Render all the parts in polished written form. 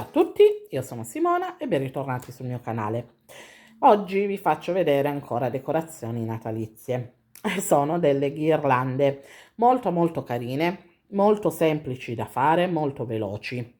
Ciao a tutti, io sono Simona e ben ritornati sul mio canale. Oggi vi faccio vedere ancora decorazioni natalizie. Sono delle ghirlande molto carine, molto semplici da fare, molto veloci.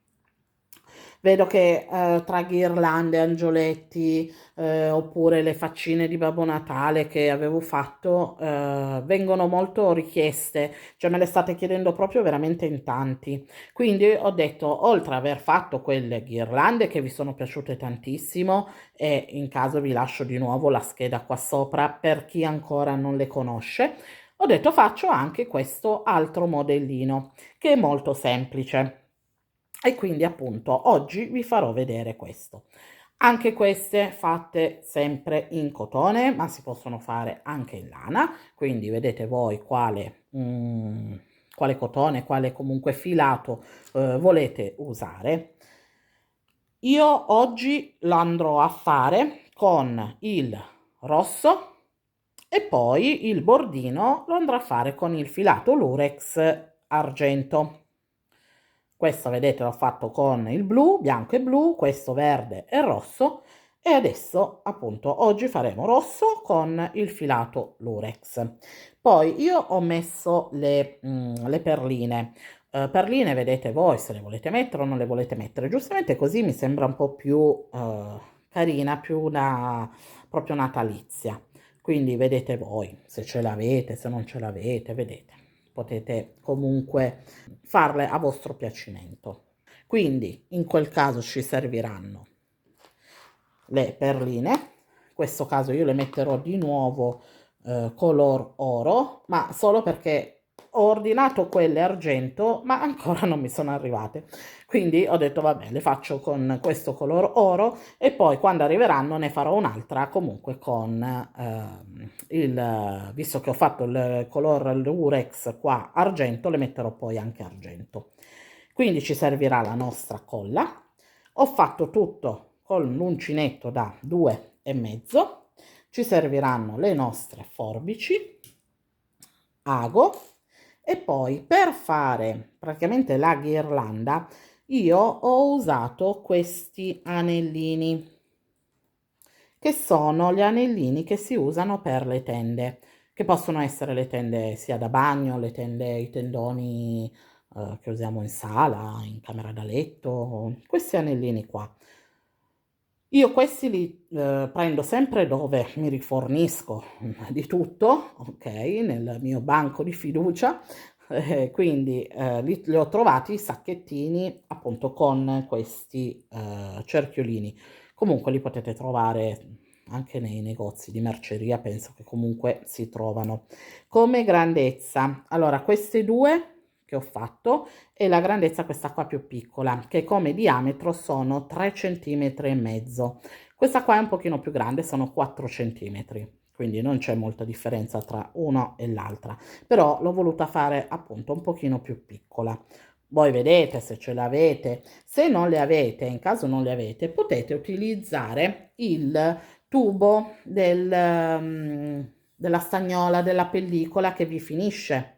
Vedo che tra ghirlande, angioletti oppure le faccine di Babbo Natale che avevo fatto vengono molto richieste, cioè me le state chiedendo proprio veramente in tanti. Quindi ho detto, oltre ad aver fatto quelle ghirlande che vi sono piaciute tantissimo, e in caso vi lascio di nuovo la scheda qua sopra per chi ancora non le conosce, ho detto faccio anche questo altro modellino che è molto semplice. E quindi appunto oggi vi farò vedere questo. Anche queste fatte sempre in cotone, ma si possono fare anche in lana, quindi vedete voi quale cotone, quale comunque filato volete usare. Io oggi lo andrò a fare con il rosso e poi il bordino lo andrò a fare con il filato Lurex argento. Questo vedete l'ho fatto con il blu, bianco e blu, questo verde e rosso, e adesso appunto oggi faremo rosso con il filato Lurex. Poi io ho messo le perline. Perline vedete voi se le volete mettere o non le volete mettere. Giustamente così mi sembra un po' più carina, proprio natalizia. Quindi vedete voi se ce l'avete, se non ce l'avete, vedete. Potete comunque farle a vostro piacimento. Quindi in quel caso ci serviranno le perline. In questo caso io le metterò di nuovo color oro, ma solo perché ho ordinato quelle argento, ma ancora non mi sono arrivate. Quindi ho detto vabbè, le faccio con questo color oro e poi quando arriveranno ne farò un'altra comunque con visto che ho fatto il color Lurex qua argento, le metterò poi anche argento. Quindi ci servirà la nostra colla. Ho fatto tutto con l'uncinetto da 2,5. Ci serviranno le nostre forbici, ago, e poi per fare praticamente la ghirlanda io ho usato questi anellini, che sono gli anellini che si usano per le tende, che possono essere le tende sia da bagno, le tende, i tendoni che usiamo in sala, in camera da letto, questi anellini qua. Io questi li prendo sempre dove mi rifornisco di tutto, ok, nel mio banco di fiducia, quindi li ho trovati i sacchettini appunto con questi cerchiolini. Comunque li potete trovare anche nei negozi di merceria, penso che comunque si trovano. Come grandezza, allora queste due che ho fatto e la grandezza questa qua più piccola, che come diametro sono 3,5 cm. Questa qua è un pochino più grande, sono 4 cm, quindi non c'è molta differenza tra una e l'altra, però l'ho voluta fare appunto un pochino più piccola. Voi vedete se ce l'avete, se non le avete, in caso non le avete, potete utilizzare il tubo della stagnola, della pellicola che vi finisce.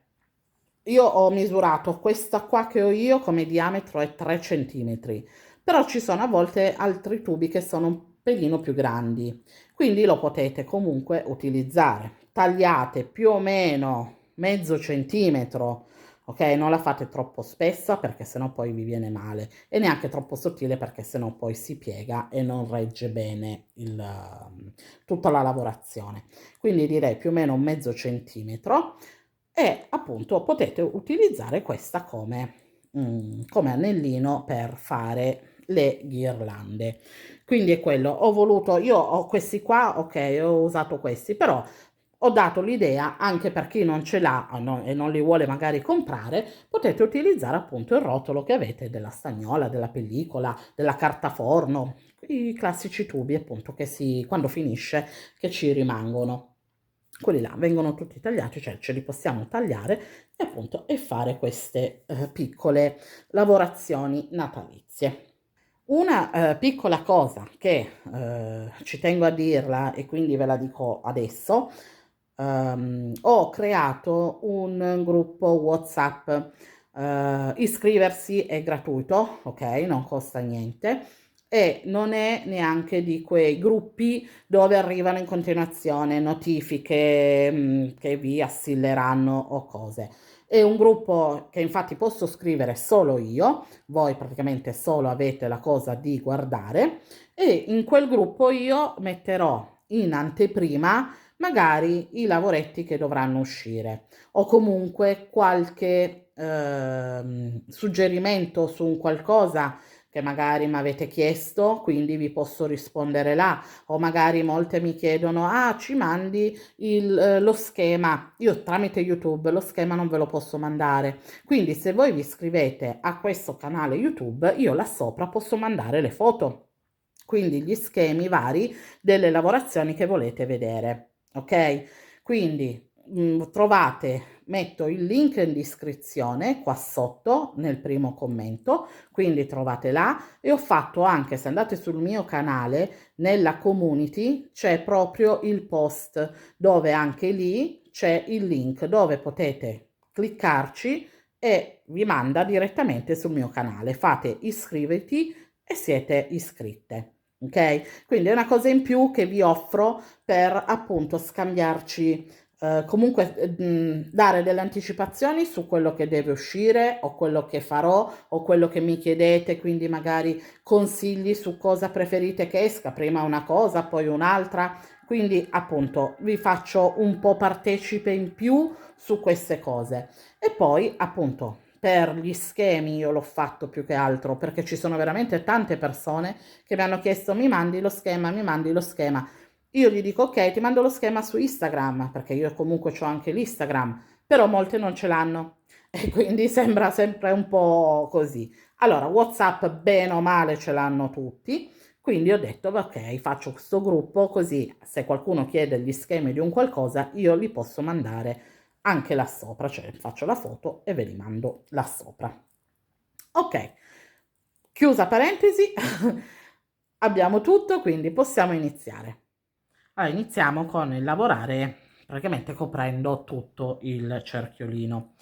Io ho misurato questa qua che ho io come diametro è 3 cm, però ci sono a volte altri tubi che sono un pelino più grandi, quindi lo potete comunque utilizzare. Tagliate più o meno mezzo centimetro, ok? Non la fate troppo spessa perché sennò poi vi viene male e neanche troppo sottile perché sennò poi si piega e non regge bene tutta la lavorazione. Quindi direi più o meno un mezzo centimetro e appunto potete utilizzare questa come anellino per fare le ghirlande. Quindi è quello, io ho questi qua, ok, ho usato questi, però ho dato l'idea anche per chi non ce l'ha e non li vuole magari comprare, potete utilizzare appunto il rotolo che avete della stagnola, della pellicola, della carta forno, i classici tubi appunto che quando finisce che ci rimangono. Quelli là vengono tutti tagliati, cioè ce li possiamo tagliare e appunto e fare queste piccole lavorazioni natalizie. Una piccola cosa che ci tengo a dirla e quindi ve la dico adesso, ho creato un gruppo WhatsApp iscriversi è gratuito, ok? Non costa niente e non è neanche di quei gruppi dove arrivano in continuazione notifiche che vi assilleranno o cose. È un gruppo che infatti posso scrivere solo io, voi praticamente solo avete la cosa di guardare e in quel gruppo io metterò in anteprima magari i lavoretti che dovranno uscire o comunque qualche suggerimento su un qualcosa che magari mi avete chiesto, quindi vi posso rispondere là, o magari molte mi chiedono, ah, ci mandi lo schema, io tramite YouTube lo schema non ve lo posso mandare, quindi se voi vi iscrivete a questo canale YouTube, io là sopra posso mandare le foto, quindi gli schemi vari delle lavorazioni che volete vedere, ok? Quindi trovate, metto il link in descrizione qua sotto nel primo commento, quindi trovate là e ho fatto anche, se andate sul mio canale, nella community c'è proprio il post dove anche lì c'è il link dove potete cliccarci e vi manda direttamente sul mio canale. Fate iscriviti e siete iscritte. Ok? Quindi è una cosa in più che vi offro per appunto scambiarci comunque dare delle anticipazioni su quello che deve uscire o quello che farò o quello che mi chiedete, quindi magari consigli su cosa preferite che esca, prima una cosa, poi un'altra, quindi appunto vi faccio un po' partecipe in più su queste cose e poi appunto per gli schemi io l'ho fatto più che altro perché ci sono veramente tante persone che mi hanno chiesto mi mandi lo schema, mi mandi lo schema. Io gli dico ok, ti mando lo schema su Instagram, perché io comunque ho anche l'Instagram, però molte non ce l'hanno e quindi sembra sempre un po' così. Allora, WhatsApp bene o male ce l'hanno tutti, quindi ho detto ok, faccio questo gruppo così se qualcuno chiede gli schemi di un qualcosa io li posso mandare anche là sopra, cioè faccio la foto e ve li mando là sopra. Ok, chiusa parentesi, abbiamo tutto, quindi possiamo iniziare. Allora, iniziamo con il lavorare praticamente coprendo tutto il cerchiolino.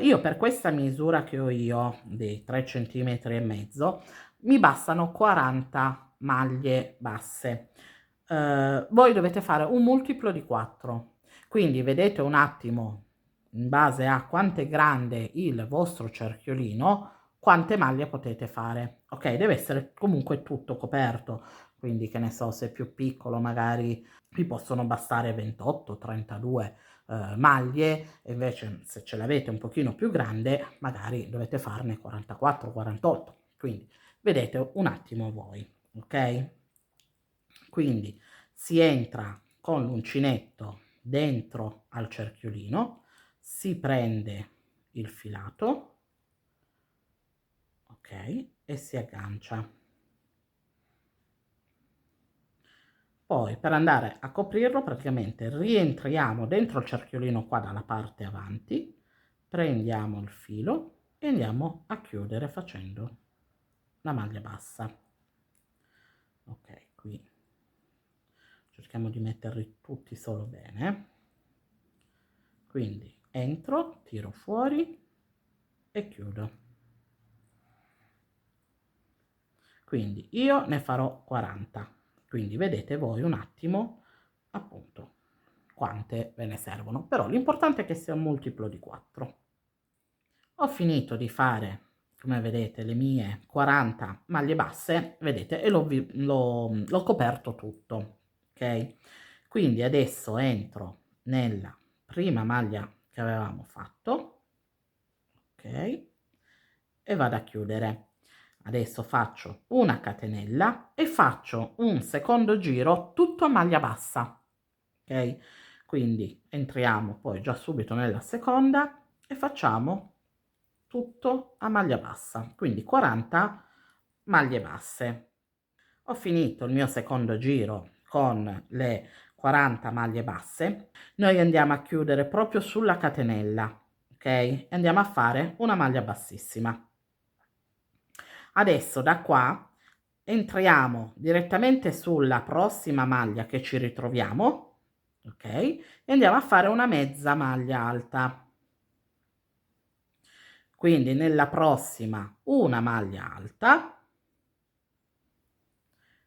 Io per questa misura che ho io, di 3 centimetri e mezzo, mi bastano 40 maglie basse. Voi dovete fare un multiplo di 4, quindi vedete un attimo, in base a quanto è grande il vostro cerchiolino, quante maglie potete fare. Ok, deve essere comunque tutto coperto, quindi che ne so, se è più piccolo magari vi possono bastare 28, 32 maglie, e invece se ce l'avete un pochino più grande magari dovete farne 44, 48, quindi vedete un attimo voi, ok? Quindi si entra con l'uncinetto dentro al cerchiolino, si prende il filato, ok, e si aggancia. Poi per andare a coprirlo praticamente rientriamo dentro il cerchiolino qua dalla parte avanti, prendiamo il filo e andiamo a chiudere facendo la maglia bassa. Ok, qui cerchiamo di metterli tutti solo bene. Quindi entro, tiro fuori e chiudo. Quindi io ne farò 40. Quindi vedete voi un attimo appunto quante ve ne servono, però l'importante è che sia un multiplo di 4. Ho finito di fare, come vedete, le mie 40 maglie basse, vedete, e l'ho coperto tutto, ok? Quindi adesso entro nella prima maglia che avevamo fatto, ok? E vado a chiudere. Adesso faccio una catenella e faccio un secondo giro tutto a maglia bassa, ok? Quindi entriamo poi già subito nella seconda e facciamo tutto a maglia bassa, quindi 40 maglie basse. Ho finito il mio secondo giro con le 40 maglie basse. Noi andiamo a chiudere proprio sulla catenella, ok? E andiamo a fare una maglia bassissima. Adesso da qua entriamo direttamente sulla prossima maglia che ci ritroviamo, ok? E andiamo a fare una mezza maglia alta. quindi nella prossima una maglia alta,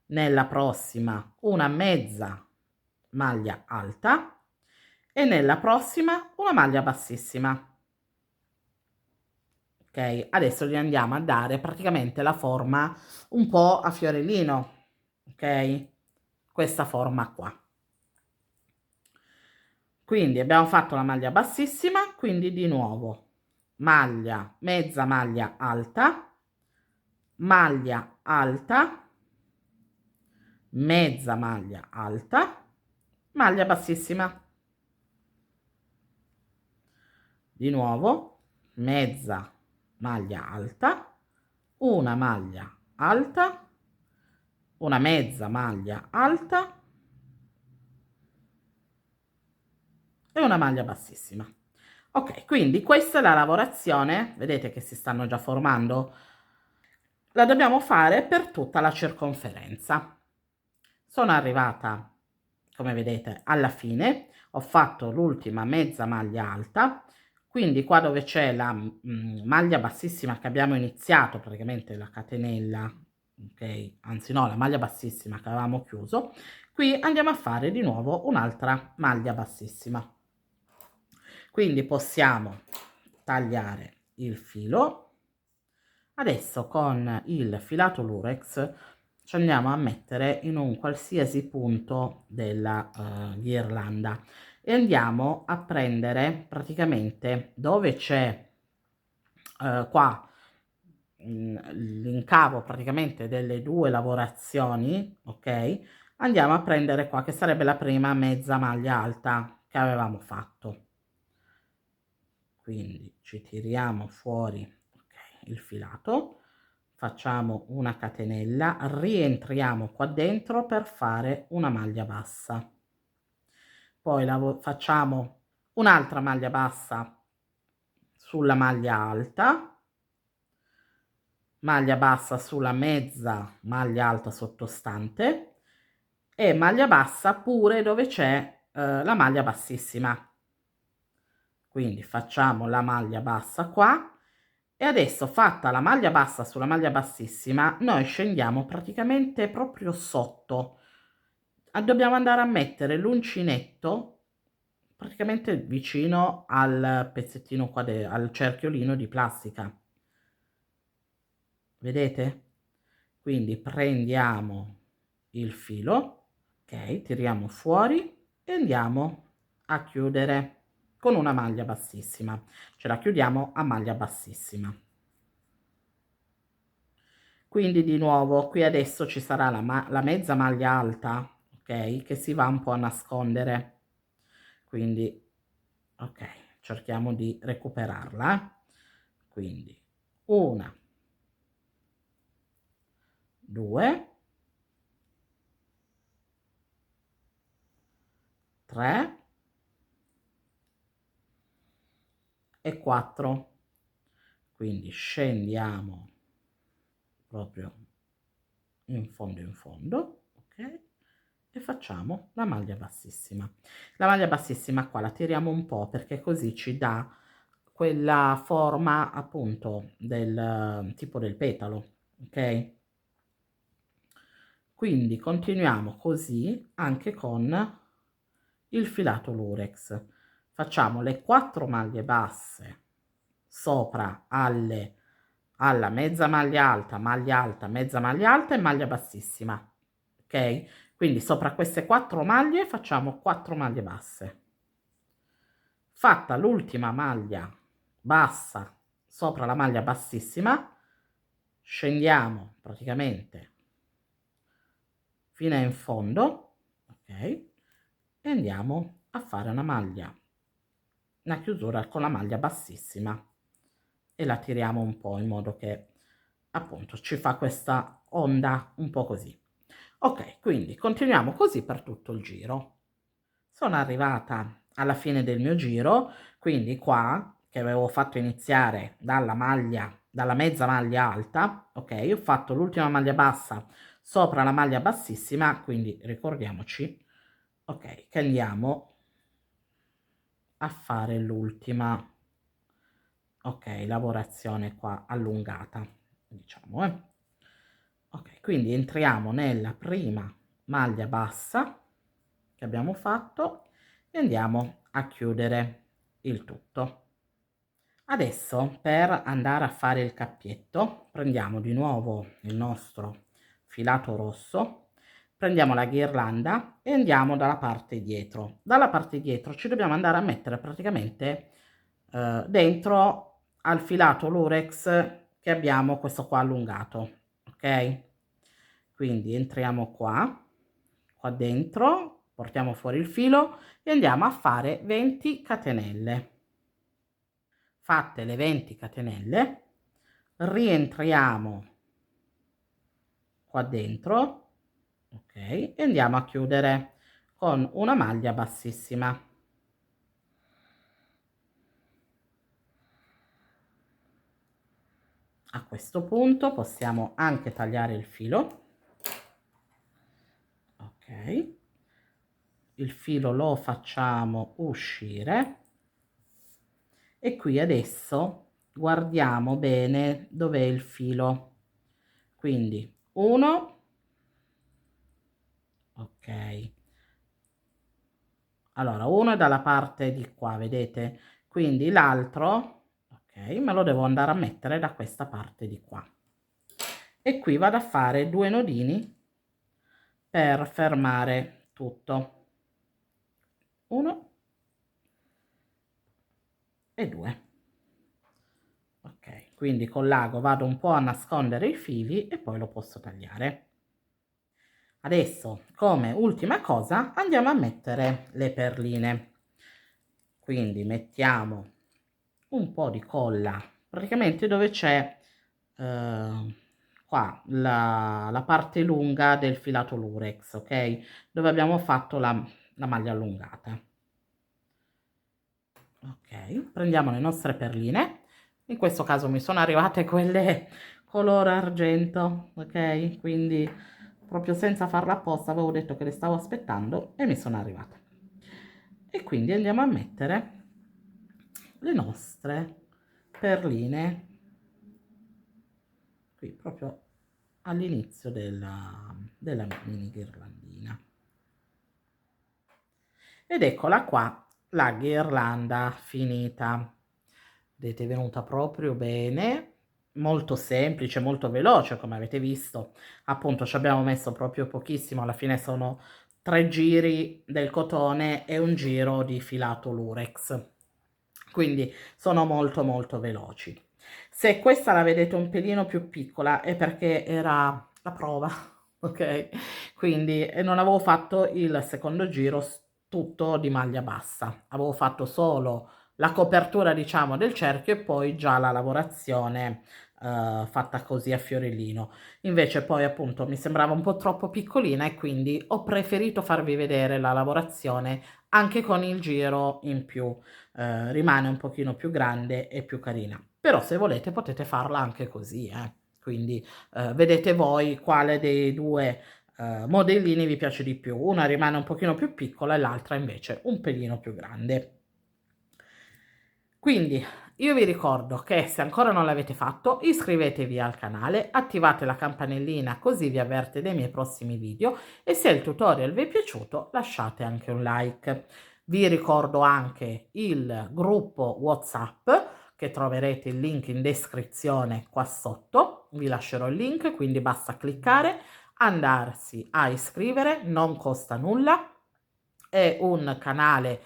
nella prossima una mezza maglia alta e nella prossima una maglia bassissima. Ok, adesso gli andiamo a dare praticamente la forma un po' a fiorellino, ok, questa forma qua. Quindi abbiamo fatto la maglia bassissima, quindi di nuovo maglia, mezza maglia alta, maglia alta, mezza maglia alta, maglia bassissima. Di nuovo mezza maglia alta, una maglia alta, una mezza maglia alta e una maglia bassissima. Ok, quindi questa è la lavorazione, vedete che si stanno già formando, la dobbiamo fare per tutta la circonferenza. Sono arrivata, come vedete, alla fine, ho fatto l'ultima mezza maglia alta, quindi qua dove c'è la maglia bassissima che abbiamo iniziato, praticamente la catenella, ok, anzi no, la maglia bassissima che avevamo chiuso, qui andiamo a fare di nuovo un'altra maglia bassissima. Quindi possiamo tagliare il filo. Adesso con il filato lurex ci andiamo a mettere in un qualsiasi punto della ghirlanda e andiamo a prendere praticamente dove c'è qua l'incavo praticamente delle due lavorazioni, ok, andiamo a prendere qua che sarebbe la prima mezza maglia alta che avevamo fatto. Quindi ci tiriamo fuori, okay, il filato, facciamo una catenella, rientriamo qua dentro per fare una maglia bassa, poi facciamo un'altra maglia bassa sulla maglia alta, maglia bassa sulla mezza maglia alta sottostante e maglia bassa pure dove c'è la maglia bassissima. Quindi facciamo la maglia bassa qua e adesso, fatta la maglia bassa sulla maglia bassissima, noi scendiamo praticamente proprio sotto. Dobbiamo andare a mettere l'uncinetto praticamente vicino al pezzettino qua, al cerchiolino di plastica. Vedete? Quindi prendiamo il filo, ok, tiriamo fuori e andiamo a chiudere con una maglia bassissima, ce la chiudiamo a maglia bassissima. Quindi di nuovo qui adesso ci sarà la mezza maglia alta, ok, che si va un po' a nascondere, quindi ok, cerchiamo di recuperarla, quindi una, due, tre e 4. Quindi scendiamo proprio in fondo, ok, e facciamo la maglia bassissima. La maglia bassissima qua la tiriamo un po' perché così ci dà quella forma appunto del tipo del petalo, ok. Quindi continuiamo così anche con il filato lurex, facciamo le 4 maglie basse sopra alla mezza maglia alta, mezza maglia alta e maglia bassissima, ok? Quindi sopra queste 4 maglie facciamo 4 maglie basse. Fatta l'ultima maglia bassa sopra la maglia bassissima, scendiamo praticamente fino in fondo, ok? E andiamo a fare una chiusura con la maglia bassissima e la tiriamo un po' in modo che appunto ci fa questa onda un po' così. Ok, quindi continuiamo così per tutto il giro. Sono arrivata alla fine del mio giro, quindi qua che avevo fatto iniziare dalla mezza maglia alta, ok, ho fatto l'ultima maglia bassa sopra la maglia bassissima, quindi ricordiamoci, ok, che andiamo a fare l'ultima, ok, lavorazione qua allungata, diciamo, ok, quindi entriamo nella prima maglia bassa che abbiamo fatto e andiamo a chiudere il tutto. Adesso, per andare a fare il cappietto, prendiamo di nuovo il nostro filato rosso, prendiamo la ghirlanda e andiamo dalla parte dietro. Dalla parte dietro ci dobbiamo andare a mettere praticamente dentro al filato lurex che abbiamo questo qua allungato, ok? Quindi entriamo qua dentro, portiamo fuori il filo e andiamo a fare 20 catenelle. Fatte le 20 catenelle, rientriamo qua dentro, ok, e andiamo a chiudere con una maglia bassissima. A questo punto possiamo anche tagliare il filo, ok, il filo lo facciamo uscire e qui adesso guardiamo bene dov'è il filo, quindi uno, ok, allora uno è dalla parte di qua, vedete, quindi l'altro, ok, me lo devo andare a mettere da questa parte di qua e qui vado a fare 2 nodini per fermare tutto, 1 e 2. Ok, quindi con l'ago vado un po' a nascondere i fili e poi lo posso tagliare. Adesso, come ultima cosa, andiamo a mettere le perline. Quindi mettiamo un po' di colla, praticamente dove c'è qua la parte lunga del filato lurex, ok? Dove abbiamo fatto la maglia allungata. Ok, prendiamo le nostre perline. In questo caso mi sono arrivate quelle color argento, ok? Quindi proprio senza farla apposta avevo detto che le stavo aspettando e mi sono arrivate. E quindi andiamo a mettere le nostre perline qui proprio all'inizio della mini ghirlandina. Ed eccola qua la ghirlanda finita. Vedete, è venuta proprio bene, molto semplice, molto veloce, come avete visto. Appunto ci abbiamo messo proprio pochissimo, alla fine sono 3 giri del cotone e un giro di filato lurex, quindi sono molto molto veloci. Se questa la vedete un pelino più piccola è perché era la prova, ok? Quindi non avevo fatto il secondo giro tutto di maglia bassa, avevo fatto solo la copertura, diciamo, del cerchio e poi già la lavorazione fatta così a fiorellino. Invece poi appunto mi sembrava un po' troppo piccolina e quindi ho preferito farvi vedere la lavorazione anche con il giro in più, rimane un pochino più grande e più carina. Però se volete potete farla anche così, quindi vedete voi quale dei due modellini vi piace di più. Una rimane un pochino più piccola e l'altra invece un pelino più grande. Quindi io vi ricordo che se ancora non l'avete fatto iscrivetevi al canale, attivate la campanellina così vi avverte dei miei prossimi video e se il tutorial vi è piaciuto lasciate anche un like. Vi ricordo anche il gruppo WhatsApp che troverete il link in descrizione qua sotto, vi lascerò il link, quindi basta cliccare, andarsi a iscrivere, non costa nulla, è un canale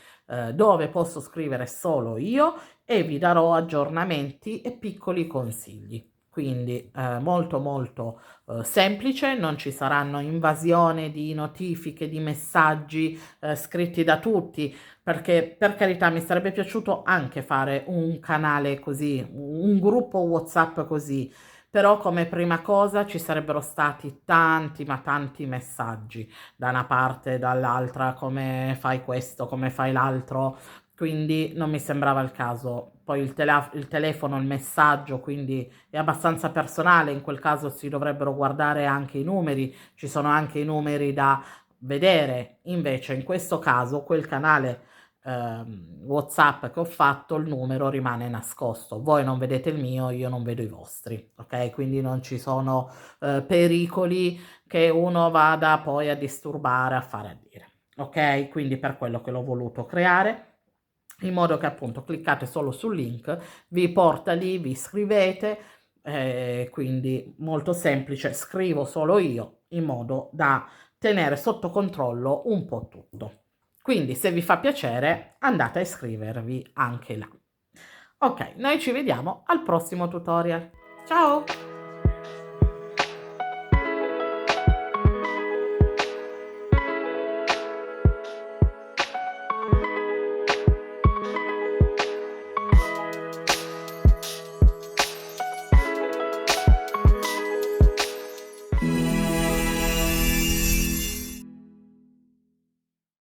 dove posso scrivere solo io e vi darò aggiornamenti e piccoli consigli. Quindi molto molto semplice, non ci saranno invasioni di notifiche, di messaggi scritti da tutti, perché per carità mi sarebbe piaciuto anche fare un canale così, un gruppo WhatsApp così, però come prima cosa ci sarebbero stati tanti ma tanti messaggi da una parte e dall'altra, come fai questo, come fai l'altro, quindi non mi sembrava il caso. Poi il telefono, il messaggio, quindi è abbastanza personale, in quel caso si dovrebbero guardare anche i numeri, ci sono anche i numeri da vedere, invece in questo caso quel canale WhatsApp che ho fatto, il numero rimane nascosto. Voi non vedete il mio, io non vedo i vostri, ok? Quindi non ci sono pericoli che uno vada poi a disturbare, a fare a dire, ok? Quindi per quello che l'ho voluto creare, in modo che appunto cliccate solo sul link, vi porta lì, vi iscrivete, quindi molto semplice, scrivo solo io in modo da tenere sotto controllo un po' tutto. Quindi se vi fa piacere andate a iscrivervi anche là. Ok, noi ci vediamo al prossimo tutorial. Ciao!